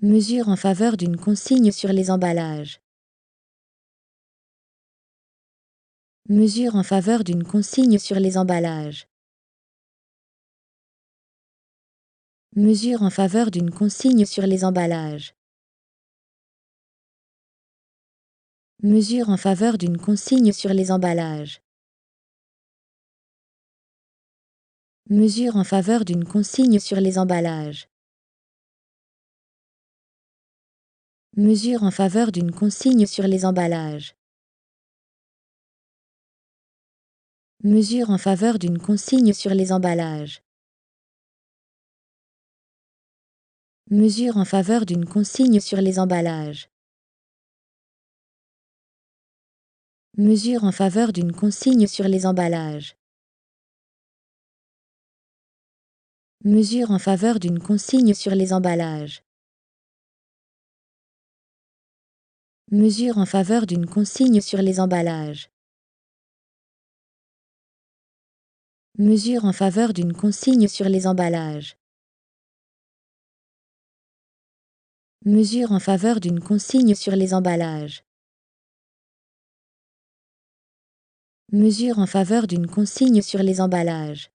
Mesure en faveur d'une consigne sur les emballages. Mesure en faveur d'une consigne sur les emballages. Mesure en faveur d'une consigne sur les emballages. Mesure en faveur d'une consigne sur les emballages. Mesure en faveur d'une consigne sur les emballages. Mesure en faveur d'une consigne sur les emballages. Mesure en faveur d'une consigne sur les emballages. Mesure en faveur d'une consigne sur les emballages. Mesure en faveur d'une consigne sur les emballages. Mesure en faveur d'une consigne sur les emballages. Mesure en faveur d'une consigne sur les emballages. Mesure en faveur d'une consigne sur les emballages. Mesure en faveur d'une consigne sur les emballages. Mesure en faveur d'une consigne sur les emballages.